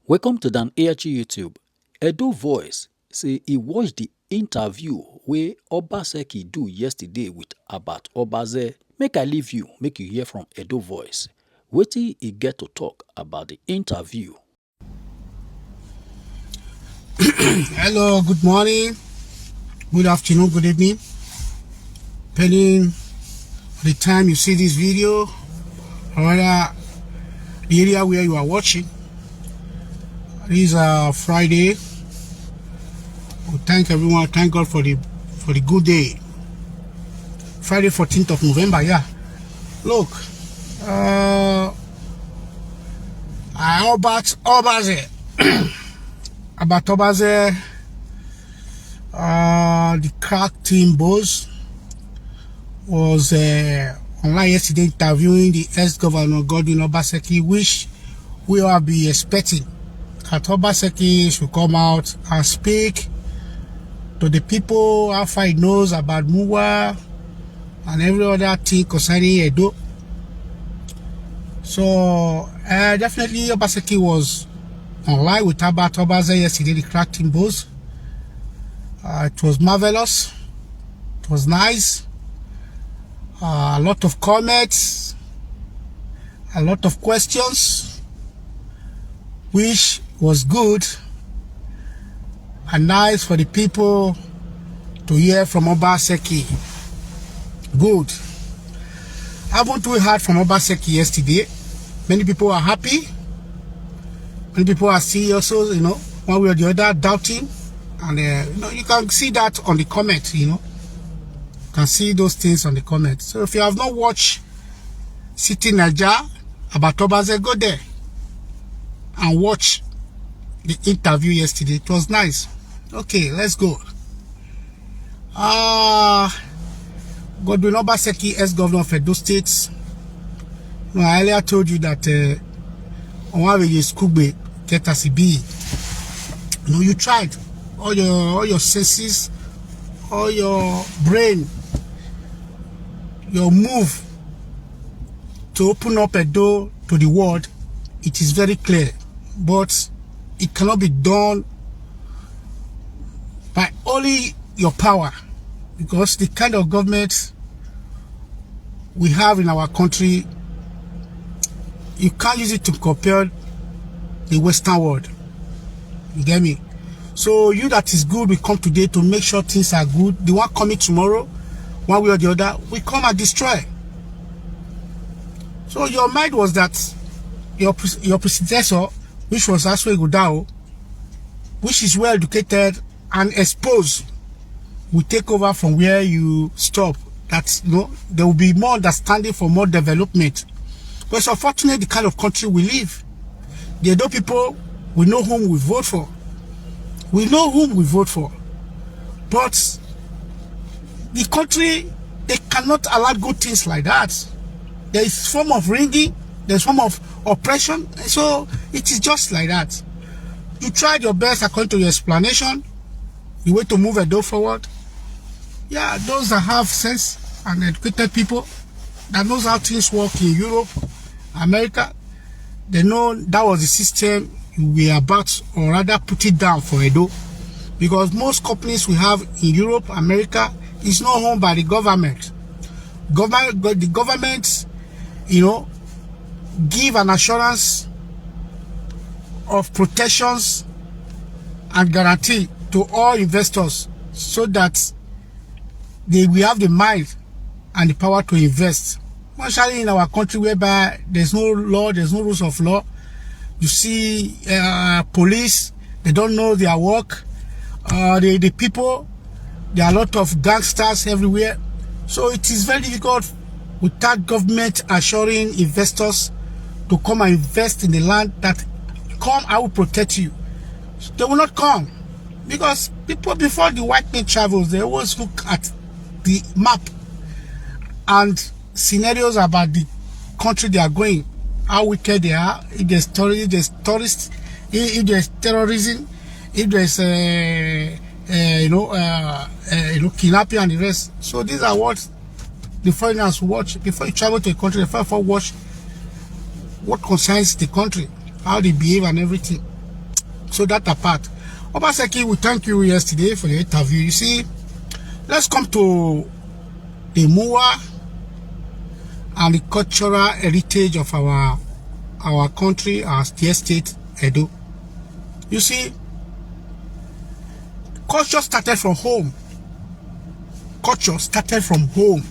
Welcome to Dan AHU YouTube. Edo Voice say he watched the interview wey Obaseki do yesterday with Albert Obazee. Make I leave you, make you hear from Edo Voice. Wetin he get to talk about the interview. Hello, good morning, good afternoon, good evening. Depending on the time you see this video, or rather the area where you are watching. This is Friday. We thank everyone, thank God for the good day. Friday 14th of November, yeah. Look, Albert Obazee. Albert Obazee, the crack team boss, was online yesterday interviewing the ex-governor Godwin Obaseki, which we all be expecting that Obaseki should come out and speak to the people how far he knows about Muwa and every other thing concerning Edo. So definitely Obaseki was online with Albert Obazee yesterday, the crack team boss. It was marvelous. It was nice. A lot of comments, a lot of questions, which was good and nice for the people to hear from Obaseki. Good. Haven't we heard from Obaseki yesterday? Many people are happy. Many people are still also, one way or the other, doubting. And, you can see that on the comments, You can see those things on the comments. So if you have not watched City Naija about Obazee, go there and watch the interview yesterday. It was nice. Okay, let's go. Godwin Obaseki, ex-governor of Edo State. I earlier told you that you tried all your senses, all your brain, your move to open up a door to the world. It is very clear, but it cannot be done by only your power, because the kind of government we have in our country, you can't use it to compare the Western world. You get me? So you that is good, we come today to make sure things are good. The one coming tomorrow, one way or the other, we come and destroy. So your mind was that your predecessor, which was Aswe Godao, which is well educated and exposed, will take over from where you stop. That there will be more understanding for more development. But it's unfortunate the kind of country we live. The Edo people, we know whom we vote for. We know whom we vote for. But the country, they cannot allow good things like that. There is form of ringing, there's form of oppression. So it is just like that. You tried your best according to your explanation. You way to move Edo forward. Yeah, those that have sense and educated people that knows how things work in Europe, America, they know that was the system we are about, or rather put it down for Edo. Because most companies we have in Europe, America, is not owned by the government. The government, give an assurance of protections and guarantee to all investors, so that they will have the mind and the power to invest. Especially in our country, whereby there's no law, there's no rules of law. You see police, they don't know their work. The people, there are a lot of gangsters everywhere. So it is very difficult without government assuring investors to come and invest in the land that come, I will protect you. They will not come. Because people, before the white man travels, they always look at the map and scenarios about the country they are going, how wicked they are, if there's tourists, if there's terrorism, if there's kidnapping and the rest. So these are what the foreigners watch before you travel to a country. The first watch what concerns the country, how they behave and everything. So that apart, Obaseki, we thank you yesterday for the interview. You see, let's come to the Mua and the cultural heritage of our country, our state, Edo. You see, culture started from home. Culture started from home.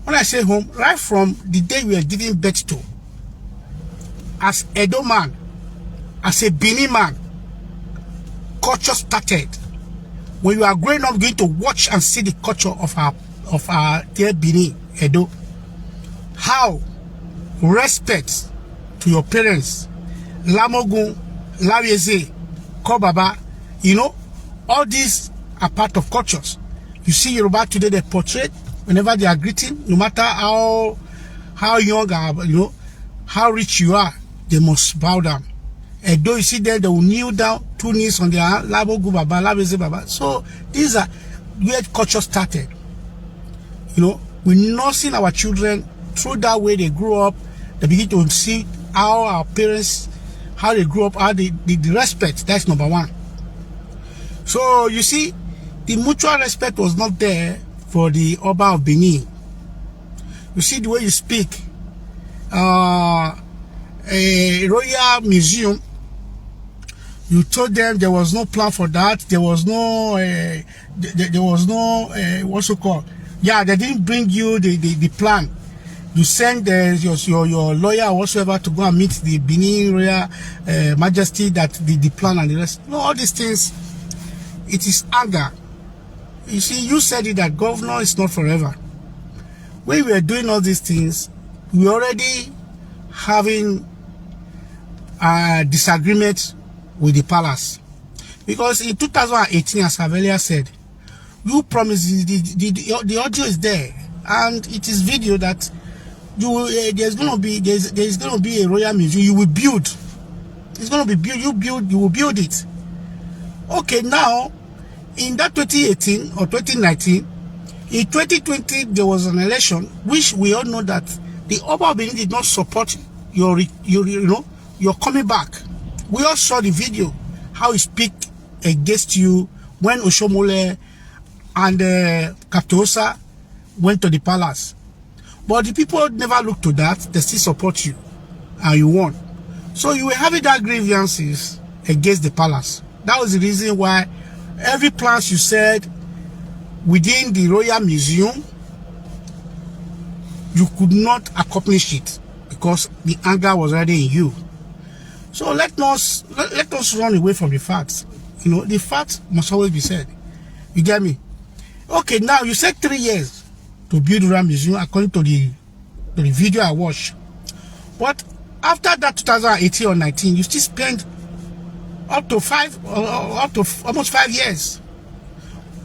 When I say home, right from the day we were giving birth to, as Edo man, as a Bini man, culture started. When you are growing up, going to watch and see the culture of our dear Bini, Edo. How respect to your parents, Lamogun, Lawieze, Kobaba, you know, all these are part of cultures. You see Yoruba today, they portray whenever they are greeting, no matter how young or, you know, how rich you are, they must bow down. And though you see them, they will kneel down, 2 knees on their hand, Lamogun Baba, Lawieze Baba. So these are where culture started. You know, we're nursing our children through that way they grew up. They begin to see how our parents, how they grew up, how the respect. That's number one. So you see, the mutual respect was not there for the Oba of Benin. You see the way you speak. A royal museum, you told them there was no plan for that. There was no, what's it called? Yeah, they didn't bring you the plan. You send your lawyer or whatsoever to go and meet the Benin Royal Majesty that the plan and the rest. No, all these things, it is anger. You see, you said it that governor is not forever. When we were doing all these things, we already having a disagreement with the palace. Because in 2018, as I've earlier said, you promised the audio is there, and it is video that there's going to be a royal museum you will build. It's going to be built. You will build it. Okay, now in that 2018 or 2019, in 2020 there was an election which we all know that the Oba of Benin did not support your coming back. We all saw the video how he speak against you when Oshomole and Kaptosa went to the palace. But the people never looked to that. They still support you and you won. So you were having that grievances against the palace. That was the reason why every plan you said within the Royal Museum, you could not accomplish it because the anger was already in you. So let us run away from the facts. You know, the facts must always be said. You get me? Okay, now you said 3 years to build Royal Museum according to the video I watched. But after that 2018 or 19, you still spend up to almost 5 years.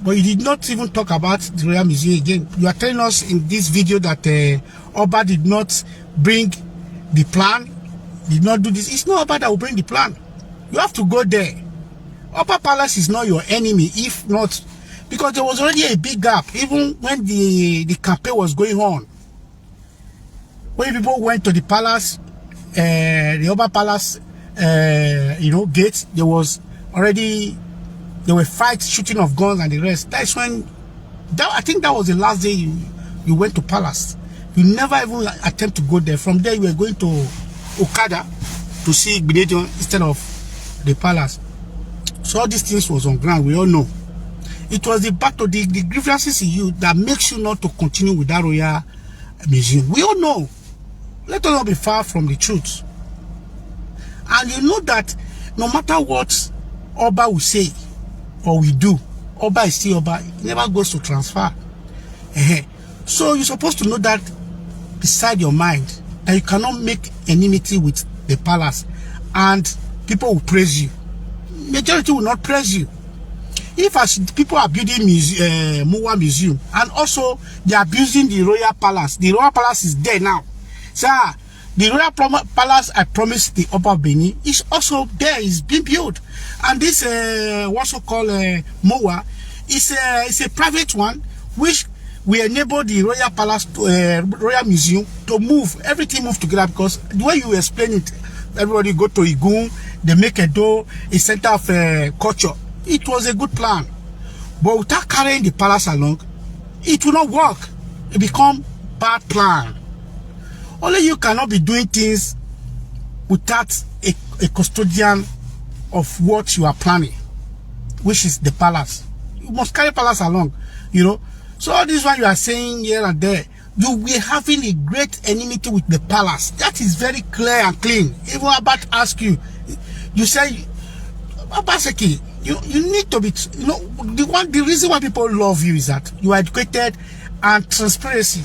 But you did not even talk about the Royal Museum again. You are telling us in this video that Oba did not bring the plan, did not do this. It's not Oba that will bring the plan. You have to go there. Oba Palace is not your enemy, if not, because there was already a big gap, even when the campaign was going on. When people went to the palace, the Oba Palace, gate, there were fights, shooting of guns and the rest. That's when, I think that was the last day you went to palace. You never even attempt to go there. From there, you were going to Okada to see Igbinedion instead of the palace. So all these things was on ground, we all know. It was the battle, the grievances in you that makes you not to continue with that Royal Museum. We all know. Let us not be far from the truth. And you know that no matter what Oba will say or we do, Oba is still Oba. He never goes to transfer. So you're supposed to know that beside your mind, that you cannot make enmity with the palace and people will praise you. Majority will not praise you. If as people are building Muwa Museum and also they are building the Royal Palace is there now. So the Royal Palace I promised the Oba Benin is also there, is being built. And this what's called Muwa is a private one which we enable the Royal Palace Royal Museum to move, everything move together, because the way you explain it everybody go to Igun, they make Edo a center of culture. It was a good plan. But without carrying the palace along, it will not work. It become bad plan. Only you cannot be doing things without a custodian of what you are planning, which is the palace. You must carry palace along, you know. So all this one you are saying here and there, you will having a great enmity with the palace. That is very clear and clean. Even Albert ask you, you say, Obaseki, you need to be, you know, the reason why people love you is that you are educated and transparency.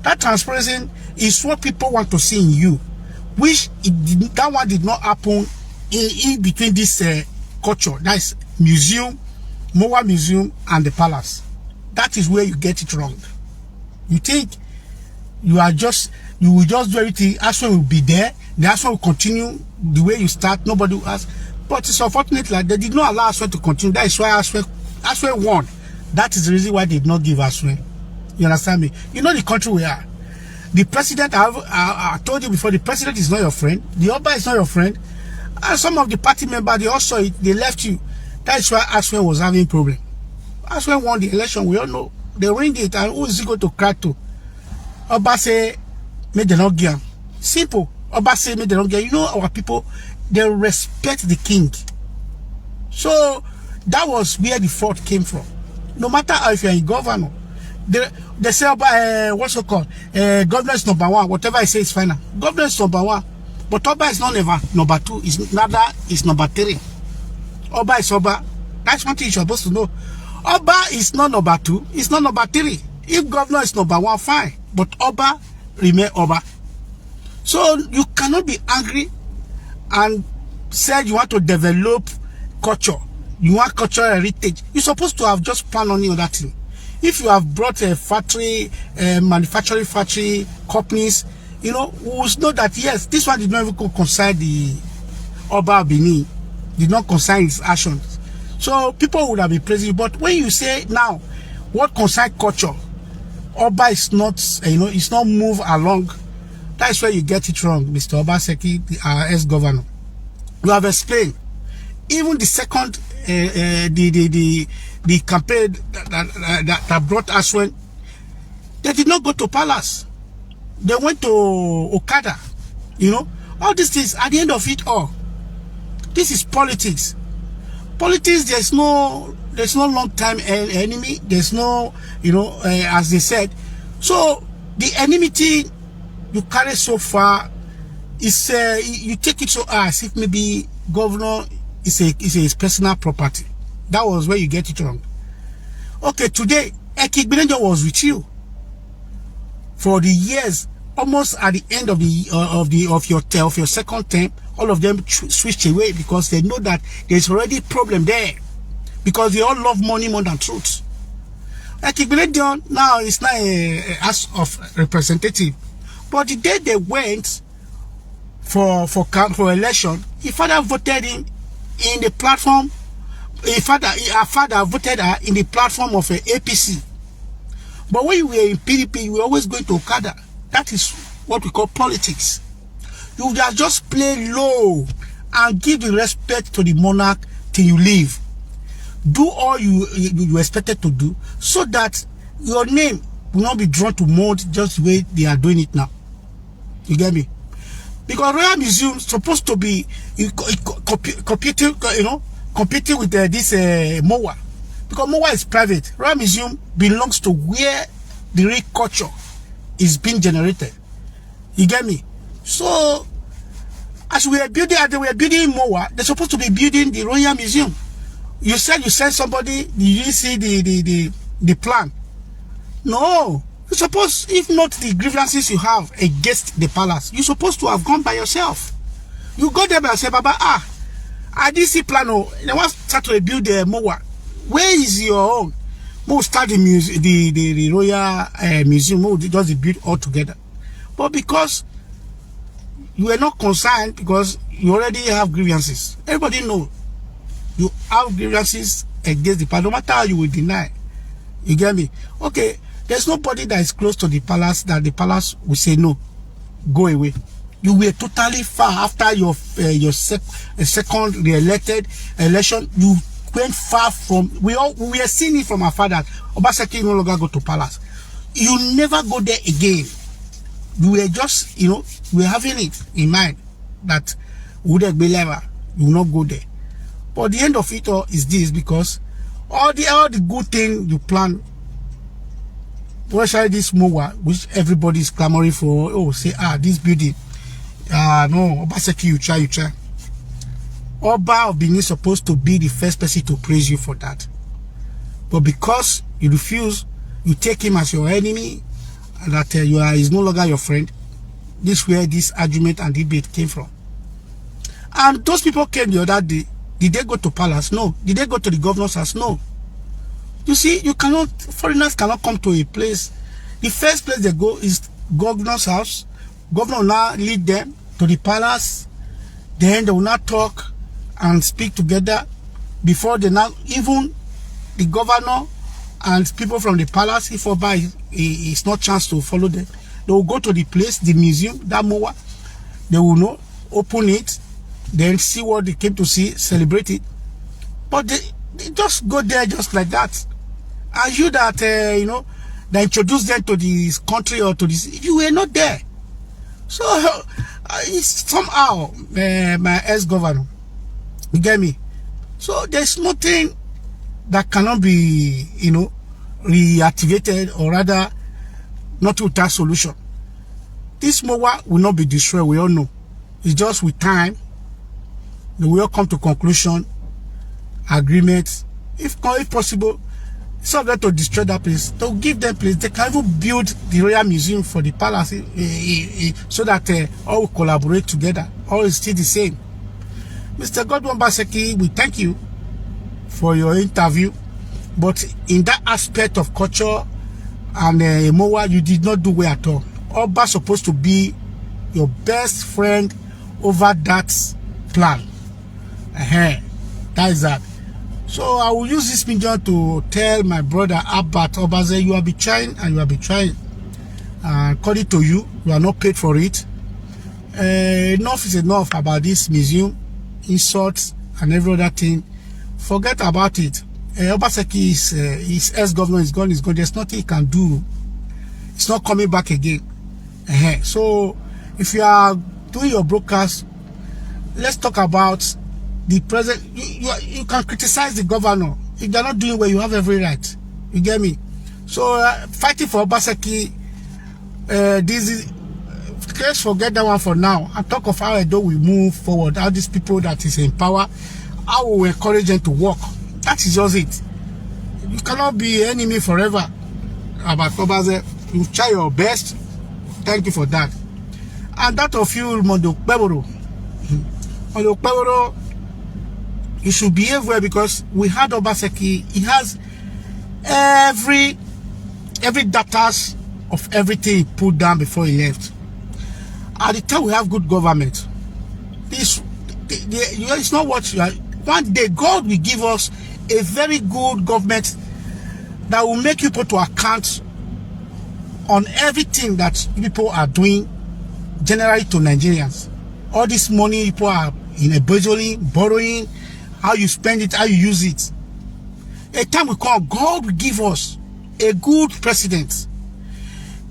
That transparency is what people want to see in you, which that one did not happen in between this culture. That is museum, Mowa Museum, and the palace. That is where you get it wrong. You think you will just do everything. Aswan will be there. The Aswan will continue the way you start. Nobody will ask. But it's unfortunate that they did not allow Aswan to continue. That is why Aswan won. That is the reason why they did not give Aswan. You understand me? You know the country we are. The president, I told you before, the president is not your friend. The Oba is not your friend. And some of the party members, they also, they left you. That is why Aswan was having a problem. Aswan won the election. We all know. They ring it, and who is he going to cry to? Obaseki made the not give. Simple. Obaseki made the not give. You know our people, they respect the king. So that was where the fault came from. No matter how, if you're a governor, they say what's it called? Governor is number one. Whatever I say is final. Governor is number one, but Oba is not never number two. Is neither is number three. Oba is Oba. That's one thing you're supposed to know. Oba is not number two. It's not number three. If governor is number one, fine. But Oba remain Oba. So you cannot be angry and say you want to develop culture. You want cultural heritage. You're supposed to have just planned on that thing. If you have brought a factory, manufacturing factory, companies, you know, we will know that yes, this one did not even concern the Oba Bini, did not concern his actions. So people would have been praising you. But when you say now, what concerns culture, Oba is not, you know, it's not move along. That's where you get it wrong, Mr. Obaseki, our ex-governor. You have explained. Even the second, the campaign that brought us when they did not go to palace, they went to Okada. You know, all these things. At the end of it all, this is politics. Politics. There's no long time enemy. There's no, you know, as they said. So the enmity you carry so far is you take it so as if maybe governor is his personal property. That was where you get it wrong. Okay, today Ekigbenenjo was with you for the years, almost at the end of your second term. All of them switched away because they know that there's already a problem there, because they all love money more than truth. Ekigbenenjo now is not a House of Representative, but the day they went for election, his father voted him in the platform. Her father voted her in the platform of APC. But when you were in PDP, you were always going to Okada. That is what we call politics. You just play low and give the respect to the monarch till you leave. Do all you expected to do, so that your name will not be drawn to mold just the way they are doing it now. You get me? Because Royal Museum is supposed to be competing, you know, competing with this Mowa. Because Mowa is private. Royal Museum belongs to where the real culture is being generated. You get me? So, as they were building Mowa, they're supposed to be building the Royal Museum. You said you sent somebody, did you see the plan? No. You're supposed, if not the grievances you have against the palace, you're supposed to have gone by yourself. You go there by yourself, Baba, I didn't see plan. They want to start to build the Mowa. Where is your own? We'll start the Royal Museum. We'll just build all together. But because you are not concerned, because you already have grievances. Everybody knows you have grievances against the palace. No matter how you will deny. You get me? Okay, there's nobody that is close to the palace that the palace will say no, go away. You were totally far after your second re-elected election. You went far from. We are seeing it from our father. Obaseki no longer go to palace. You never go there again. You were just, we were having it in mind that would be lever. You will not go there. But the end of it all is this, because all the good thing you plan, especially this MOA, which everybody is clamoring for. Oh, say this building. No, Obaseki, you try. Oba of Benin is supposed to be the first person to praise you for that. But because you refuse, you take him as your enemy, that is no longer your friend. This is where this argument and debate came from. And those people came the other day. Did they go to palace? No. Did they go to the governor's house? No. You see, foreigners cannot come to a place. The first place they go is governor's house. Governor will now lead them to the palace. Then they will not talk and speak together before they now, even the governor and people from the palace, if Oba is not chance to follow them, they will go to the place, the museum, that MOA. They will open it, then see what they came to see, celebrate it. But they just go there just like that. And you that, that introduced them to this country or to this, you were not there. So, it's somehow, my ex-governor, you get me? So, there's nothing that cannot be, reactivated, or rather, not without solution. This MOA will not be destroyed, we all know. It's just with time, they will come to conclusion, agreement. If possible, instead of them to destroy that place, they'll give them place. They can even build the Royal Museum for the palace so that all will collaborate together. All is still the same. Mr. Godwin Obaseki, we thank you for your interview. But in that aspect of culture and MOA, you did not do well at all. Oba supposed to be your best friend over that plan. That is that. So I will use this medium to tell my brother Albert Obazee, you have been trying and you have been trying. According to you, you are not paid for it. Enough is enough about this museum, insults and every other thing. Forget about it. Obaseki his ex-governor is gone, There's nothing he can do. It's not coming back again. So if you are doing your broadcast, let's talk about the present. You can criticize the governor. If they're not doing well, you have every right. You get me? So fighting for Obaseki, let's forget that one for now and talk of how Edo will move forward. How these people that is in power, how we will encourage them to work. That is just it. You cannot be enemy forever. Albert Obazee, you try your best. Thank you for that. And that of you, Mondo Peboro, you should behave well, because we had Obaseki. He has every data of everything he put down before he left. At the time we have good government, it's not what you are. One day God will give us a very good government that will make you put to account on everything that people are doing generally to Nigerians. All this money people are borrowing, how you spend it, how you use it. A time will come, God will give us a good president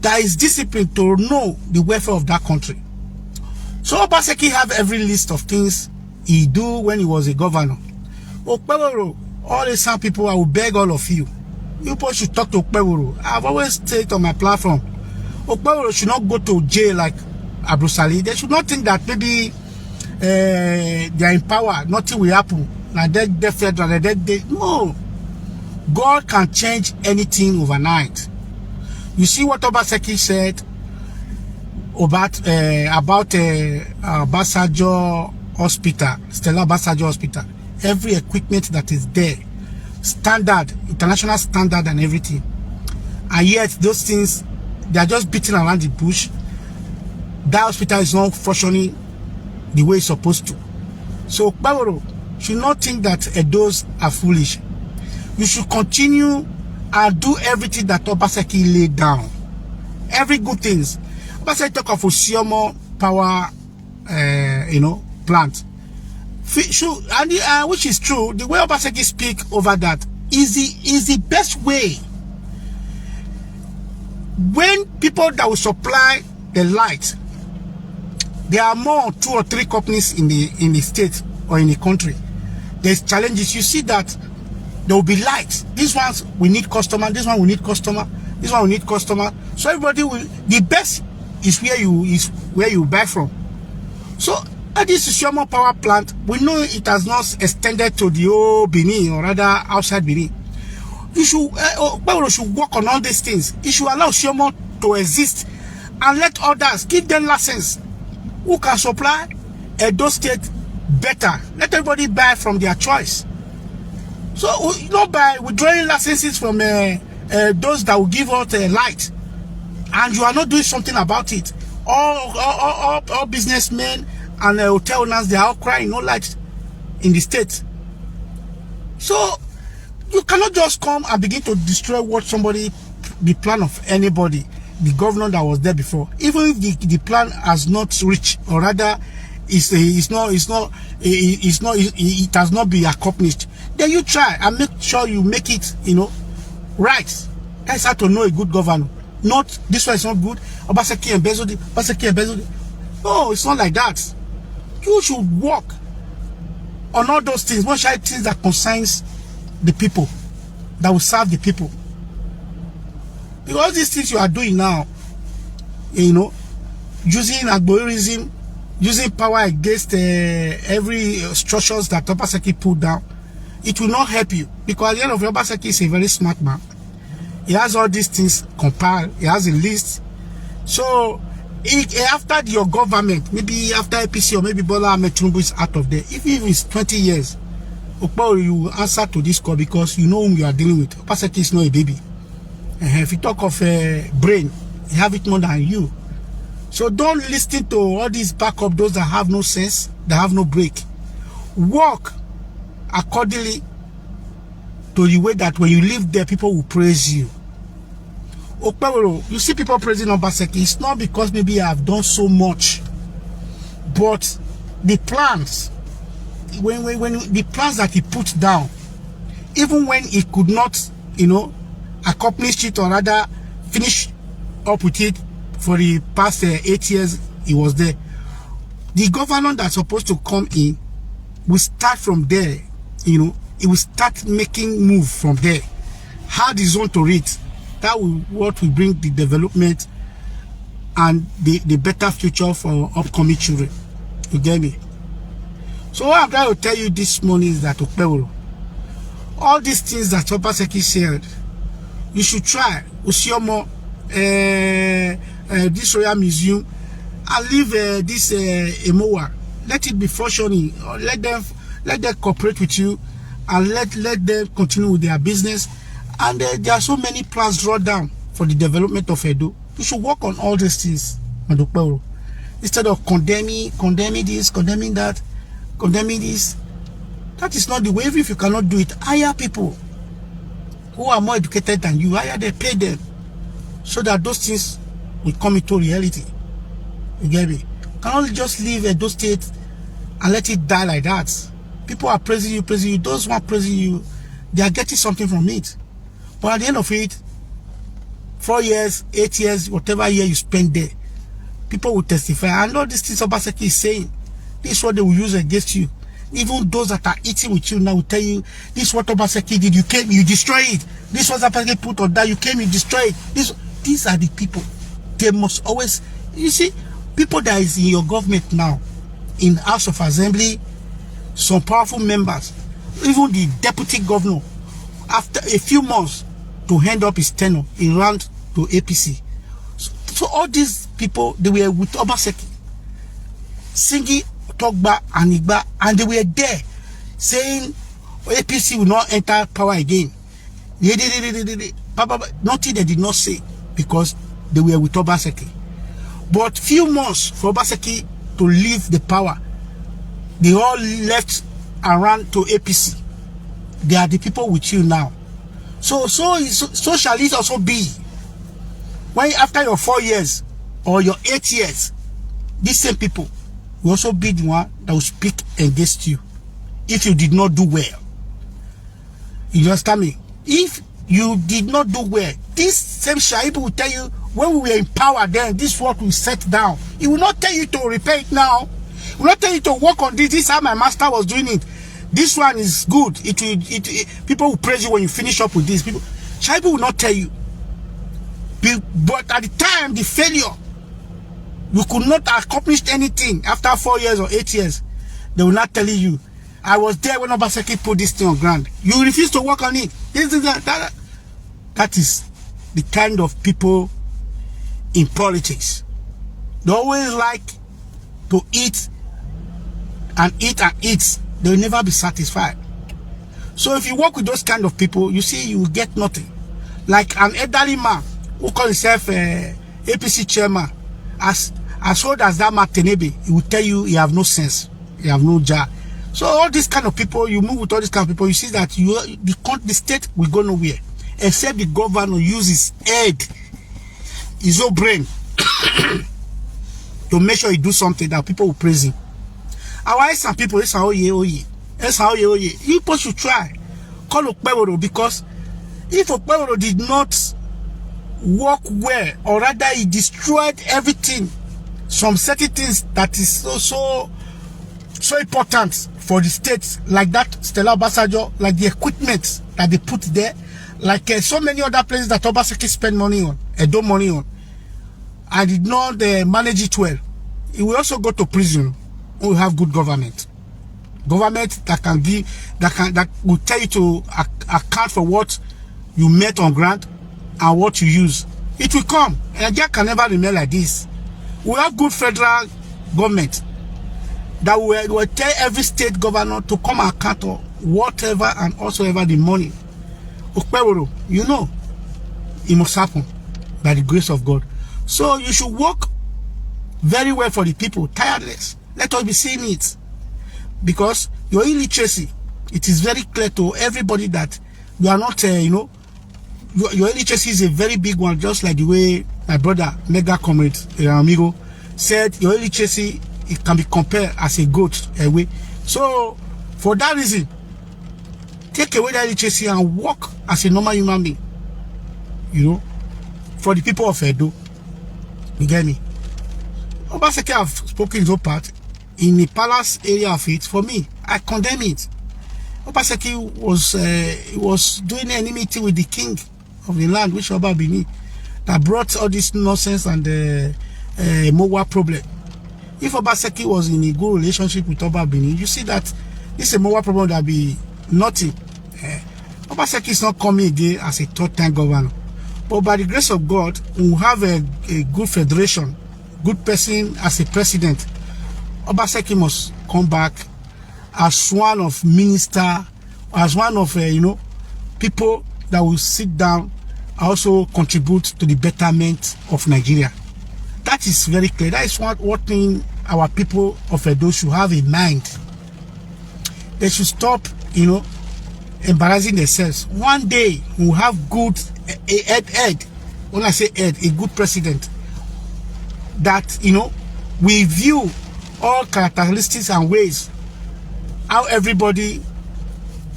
that is disciplined to know the welfare of that country. So Obaseki have every list of things he do when he was a governor. Okpeboro, all the some people, I will beg all of you. You people should talk to Okpeboro. I've always said on my platform, Okpeboro should not go to jail like Abrusali. They should not think that maybe they are in power, nothing will happen. Like they federal, no. God can change anything overnight. You see what Obaseki said about Obasanjo Hospital, Stella Obasanjo Hospital. Every equipment that is there, standard, international standard and everything. And yet those things, they are just beating around the bush. That hospital is not functioning the way it's supposed to. So Okpeboro should not think that Edos are foolish. You should continue and do everything that Obaseki laid down. Every good things. Obaseki talk of Osiomo power plant. And which is true. The way Obaseki speak over that is the best way. When people that will supply the light, there are more 2 or 3 companies in the state or in the country. There's challenges. You see that there will be lights. These ones we need customer. This one we need customer. This one we need customer. So everybody will. The best is where you buy from. So at this Siomo power plant, we know it has not extended to the old Benin or rather outside Benin. You should work on all these things. You should allow Siomo to exist and let others give them license who can supply Edo State better. Let everybody buy from their choice. So not by withdrawing licenses from those that will give out light, and you are not doing something about it. All businessmen and hotel owners, they are all crying no light in the state. So you cannot just come and begin to destroy the plan of anybody, the governor that was there before. Even if the plan has not reached, or rather it has not been accomplished, then you try and make sure you make it right. That's how to know a good governor. Not this one is not good, Obaseki and Bezodi. No, it's not like that. You should work on all those things, most things that concerns the people, that will serve the people. Because these things you are doing now, using algorithm, using power against every structures that Obaseki put down, it will not help you. Because at the end of Obaseki is a very smart man. He has all these things compiled. He has a list. So after your government, maybe after APC or maybe Bola Ahmed Tinubu is out of there, if it's 20 years, you will answer to this call because you know whom you are dealing with. Obaseki is not a baby. If you talk of brain, he have it more than you. So don't listen to all these backup, those that have no sense, that have no break. Work accordingly to the way that when you live there, people will praise you. You see people praising Obaseki, it's not because maybe I have done so much, but the plans, when the plans that he put down, even when he could not, accomplish it or rather finish up with it for the past 8 years he was there, the governor that's supposed to come in will start from there. It will start making move from there. Hard is on to it. That will what will bring the development and the better future for upcoming children. You get me? So what I'm trying to tell you this morning is that all these things that Obaseki said, you should try Usiomo, this Royal Museum, and leave this Emowa. Let it be functioning. Let them cooperate with you, and let them continue with their business. And there are so many plans drawn down for the development of Edo. You should work on all these things, instead of condemning this, condemning that, condemning this. That is not the way. If you cannot do it, hire people who are more educated than you. Hire them, pay them, so that those things will come into reality. You get me? You cannot just leave Edo State and let it die like that. People are praising you. Those who are praising you, they are getting something from it. But at the end of it, 4 years, 8 years, whatever year you spend there, people will testify. I know this thing Obaseki is saying. This is what they will use against you. Even those that are eating with you now will tell you, this is what Obaseki did. You came, you destroyed it. This was Obaseki put on that. You came, you destroyed it. These are the people. They must always, you see, people that is in your government now, in House of Assembly, some powerful members, even the deputy governor, after a few months to hand up his tenure, he ran to APC. So all these people, they were with Obaseki, singing Togba and Igba, and they were there saying APC will not enter power again. Nothing they did not say because they were with Obaseki. But few months for Obaseki to leave the power, they all left and ran to APC. They are the people with you now. So shall it also be. When after your 4 years or your 8 years, these same people will also be the one that will speak against you if you did not do well. You understand me? If you did not do well, this same Shaibu will tell you, when we were in power then, this work will set down. He will not tell you to repair it now. He will not tell you to work on this. This is how my master was doing it. This one is good. People will praise you when you finish up with this. Shaibu will not tell you. But at the time, the failure, you could not accomplish anything after 4 years or 8 years. They will not tell you, I was there when Obaseki put this thing on ground. You refuse to work on it. That is the kind of people in politics. They always like to eat and eat and eat. They will never be satisfied. So if you work with those kind of people, you see, you will get nothing. Like an elderly man who calls himself APC chairman, as old as that man Tenebe, he will tell you he have no sense, he have no jar. So all these kind of people, you move with all these kind of people, you see that the state will go nowhere, except the governor uses his head, his own brain, to make sure he do something that people will praise him. Our some people, oh yeah. You people should try. Call Okpeworo, because if Okpeworo did not work well, or rather he destroyed everything, some certain things that is so important for the state, like that Stella Obasanjo, like the equipment that they put there, like so many other places that Obaseki spend money on, Edo money on, and did not manage it well, he will also go to prison. We will have good government that will tell you to account for what you met on ground and what you use. It will come. Nigeria can never remain like this. We have good federal government that will tell every state governor to come and account for whatever and also ever the money. Okpeworo, you know, it must happen by the grace of God. So you should work very well for the people, tireless. Let us be seeing it. Because your illiteracy, it is very clear to everybody that you are not, your illiteracy is a very big one, just like the way my brother, mega comrade, amigo, said your illiteracy, it can be compared as a goat away. So, for that reason, take away that illiteracy and work as a normal human being, for the people of Edo. You get me? Obaseki have spoken his own part. In the palace area of it, for me, I condemn it. Obaseki was doing enmity with the king of the land, which Oba Bini, that brought all this nonsense and Mowa problem. If Obaseki was in a good relationship with Oba Bini, you see that this Mowa problem that be nothing. Obaseki is not coming again as a third-time governor. But by the grace of God, we will have a good federation, good person as a president. Obaseki must come back as one of minister, as one of people that will sit down and also contribute to the betterment of Nigeria. That is very clear. That is what thing our people of Edo should have in mind. They should stop, embarrassing themselves. One day we'll have good head. When I say head, a good president that we view all characteristics and ways how everybody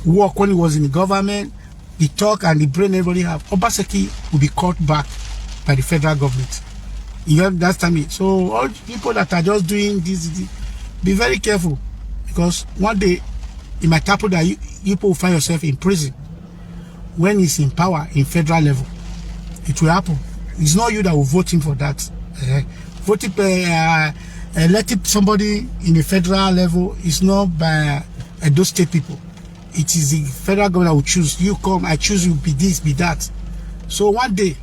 work when he was in the government, the talk and the brain everybody have. Obaseki will be caught back by the federal government. You understand me? So all people that are just doing this, be very careful, because one day it might happen that you people will find yourself in prison when he's in power in federal level. It will happen. It's not you that will vote him for that. Electing somebody in the federal level is not by those state people. It is the federal government that will choose. You come, I choose you, be this, be that. So one day,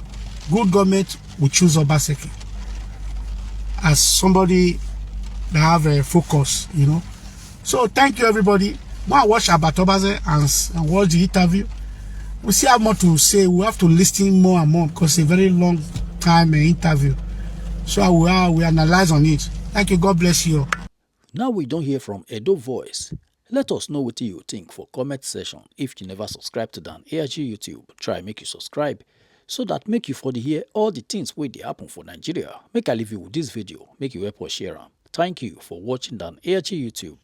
good government will choose Obaseki as somebody that have a focus, So thank you, everybody. Go and watch Albert Obazee and watch the interview. We see how much to say. We have to listen more and more because it's a very long time interview. So we analyze on it. Thank you. God bless you. Now we don't hear from Edo Voice. Let us know what you think for comment section. If you never subscribe to Dan AIG YouTube, try make you subscribe so that make you for the hear all the things wey dey happen for Nigeria. Make I leave you with this video. Make you help us share am. Thank you for watching Dan Airchi YouTube.